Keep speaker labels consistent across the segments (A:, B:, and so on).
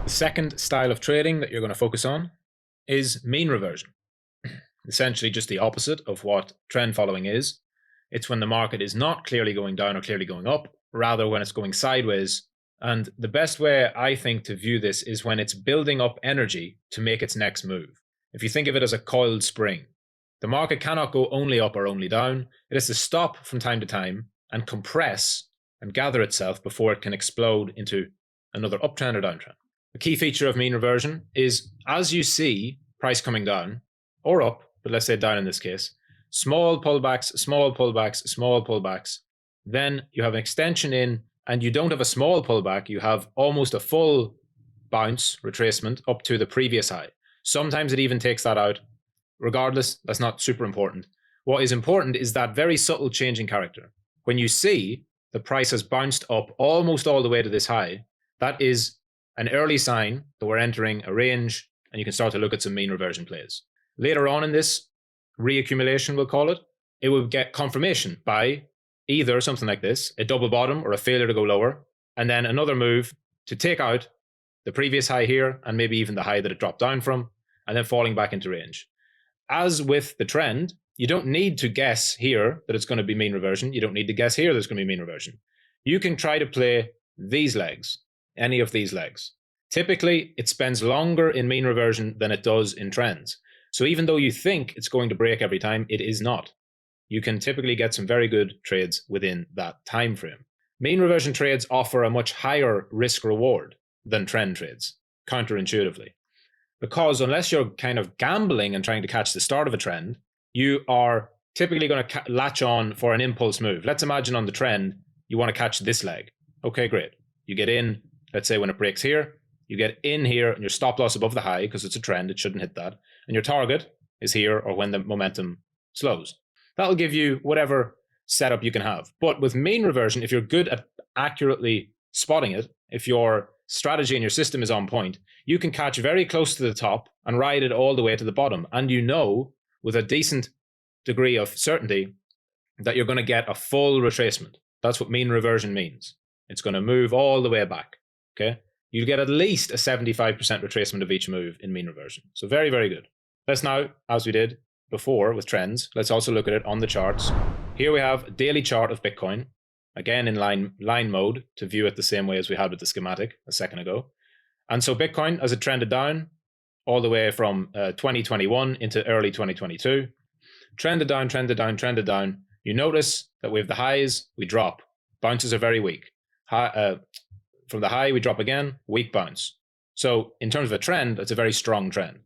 A: The second style of trading that you're going to focus on is mean reversion. Essentially just the opposite of what trend following is. It's when the market is not clearly going down or clearly going up, rather when it's going sideways. And the best way I think to view this is when it's building up energy to make its next move. If you think of it as a coiled spring, the market cannot go only up or only down. It has to stop from time to time and compress and gather itself before it can explode into another uptrend or downtrend. The key feature of mean reversion is as you see price coming down or up, but let's say down in this case, small pullbacks, small pullbacks, small pullbacks, then you have an extension in and you don't have a small pullback, you have almost a full bounce retracement up to the previous high. Sometimes it even takes that out. Regardless, that's not super important. What is important is that very subtle change in character. When you see the price has bounced up almost all the way to this high, that is an early sign that we're entering a range and you can start to look at some mean reversion plays. Later on in this reaccumulation, we'll call it, it will get confirmation by either something like this, a double bottom or a failure to go lower, and then another move to take out the previous high here and maybe even the high that it dropped down from, and then falling back into range. As with the trend, you don't need to guess here that it's going to be mean reversion. You don't need to guess here that it's going to be mean reversion. You can try to play these legs, any of these legs. Typically, it spends longer in mean reversion than it does in trends. So even though you think it's going to break every time, it is not. You can typically get some very good trades within that time frame. Mean reversion trades offer a much higher risk reward than trend trades, counterintuitively. Because unless you're kind of gambling and trying to catch the start of a trend, you are typically going to latch on for an impulse move. Let's imagine on the trend, you want to catch this leg. Okay, great. You get in, let's say when it breaks here, you get in here and your stop loss above the high because it's a trend, it shouldn't hit that. And your target is here or when the momentum slows. That'll give you whatever setup you can have. But with mean reversion, if you're good at accurately spotting it, if your strategy and your system is on point, you can catch very close to the top and ride it all the way to the bottom. And you know with a decent degree of certainty that you're going to get a full retracement. That's what mean reversion means. It's going to move all the way back. Okay? You get at least a 75% retracement of each move in mean reversion. So very, very good. Let's now, as we did before with trends, let's also look at it on the charts. Here we have a daily chart of Bitcoin, again in line mode to view it the same way as we had with the schematic a second ago. And so Bitcoin, as it trended down all the way from 2021 into early 2022, trended down, trended down, trended down. You notice that we have the highs, we drop. Bounces are very weak. From the high, we drop again, weak bounce. So in terms of a trend, it's a very strong trend.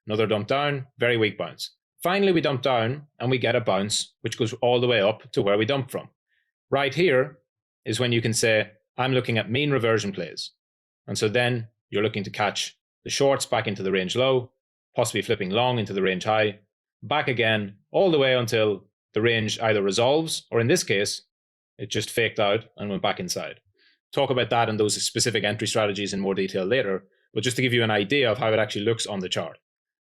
A: Another dump down, very weak bounce. Finally, we dump down and we get a bounce, which goes all the way up to where we dumped from. Right here is when you can say, I'm looking at mean reversion plays. And so then you're looking to catch the shorts back into the range low, possibly flipping long into the range high, back again, all the way until the range either resolves, or in this case, it just faked out and went back inside. Talk about that and those specific entry strategies in more detail later, but just to give you an idea of how it actually looks on the chart.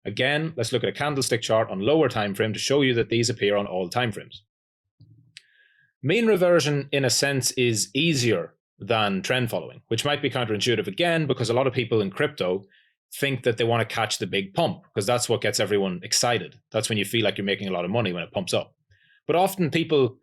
A: Again, let's look at a candlestick chart on lower time frame to show you that these appear on all time frames. Mean reversion, in a sense, is easier than trend following, which might be counterintuitive again, because a lot of people in crypto think that they want to catch the big pump, because that's what gets everyone excited. That's when you feel like you're making a lot of money, when it pumps up. But often people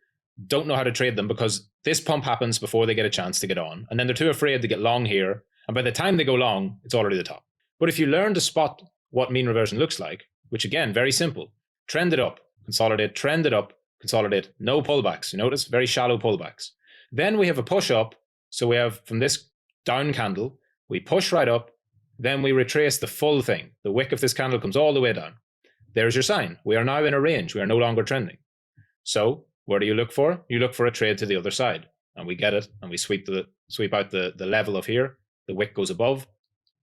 A: don't know how to trade them because this pump happens before they get a chance to get on, and then they're too afraid to get long here, and by the time they go long, it's already the top. But if you learn to spot what mean reversion looks like, which again, very simple, trend it up, consolidate, trend it up, consolidate, no pullbacks. You notice, very shallow pullbacks. Then we have a push up, so we have from this down candle, we push right up, then we retrace the full thing. The wick of this candle comes all the way down. There's your sign. We are now in a range. We are no longer trending. So where do you look for? You look for a trade to the other side, and we get it, and we sweep out the level of here. The wick goes above.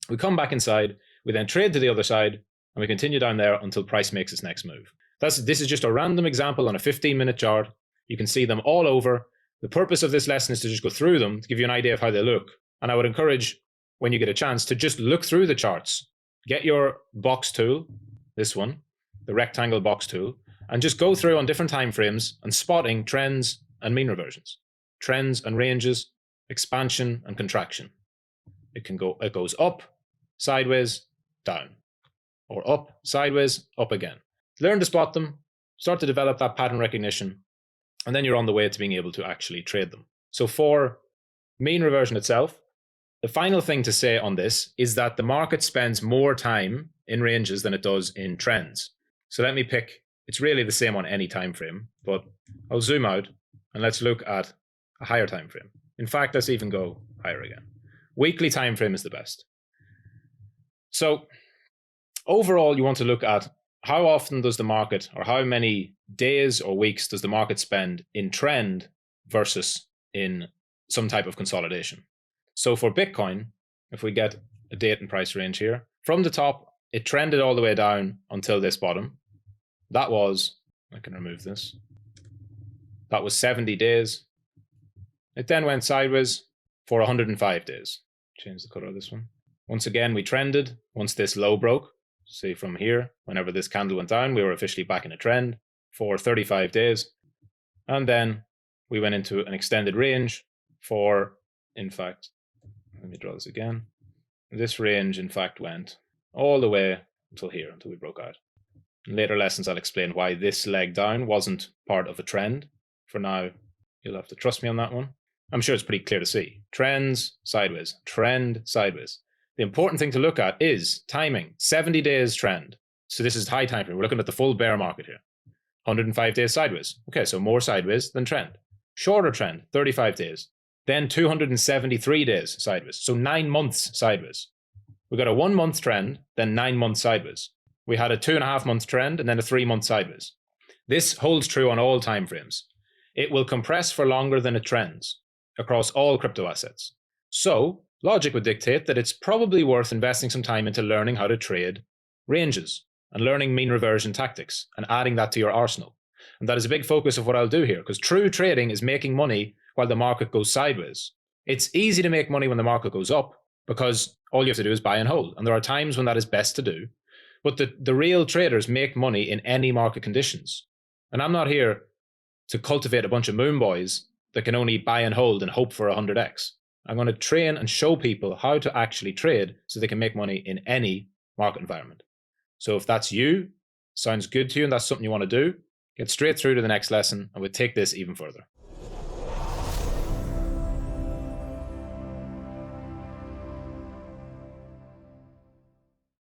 A: We come back inside. We then trade to the other side, and we continue down there until price makes its next move. This is just a random example on a 15-minute chart. You can see them all over. The purpose of this lesson is to just go through them to give you an idea of how they look. And I would encourage, when you get a chance, to just look through the charts. Get your box tool, this one, the rectangle box tool, and just go through on different time frames and spotting trends and mean reversions, trends and ranges, expansion and contraction. It goes up, sideways, down, or up, sideways, up again. Learn to spot them, start to develop that pattern recognition, and then you're on the way to being able to actually trade them. So for mean reversion itself, the final thing to say on this is that the market spends more time in ranges than it does in trends. So let me pick, it's really the same on any time frame, but I'll zoom out and let's look at a higher time frame. In fact, let's even go higher again. Weekly time frame is the best. So overall, you want to look at how often does the market, or how many days or weeks does the market spend in trend versus in some type of consolidation. So for Bitcoin, if we get a date and price range here, from the top, it trended all the way down until this bottom. That was, I can remove this. That was 70 days. It then went sideways for 105 days. Change the color of this one. Once again, we trended once this low broke. See from here, whenever this candle went down, we were officially back in a trend for 35 days. And then we went into an extended range for, in fact, let me draw this again. This range, in fact, went all the way until here, until we broke out. In later lessons, I'll explain why this leg down wasn't part of a trend. For now, you'll have to trust me on that one. I'm sure it's pretty clear to see. Trends, sideways, trend, sideways. The important thing to look at is timing. 70 days trend. So this is high time frame. We're looking at the full bear market here. 105 days sideways. Okay, so more sideways than trend. Shorter trend, 35 days. Then 273 days sideways. So 9 months sideways. We got a 1 month trend, then 9 months sideways. We had a 2.5 month trend and then a 3 month sideways. This holds true on all time frames. It will compress for longer than it trends across all crypto assets. So logic would dictate that it's probably worth investing some time into learning how to trade ranges and learning mean reversion tactics and adding that to your arsenal. And that is a big focus of what I'll do here, because true trading is making money while the market goes sideways. It's easy to make money when the market goes up because all you have to do is buy and hold. And there are times when that is best to do. But the real traders make money in any market conditions. And I'm not here to cultivate a bunch of moon boys that can only buy and hold and hope for 100x. I'm going to train and show people how to actually trade so they can make money in any market environment. So if that's you, sounds good to you, and that's something you want to do, get straight through to the next lesson and we'll take this even further.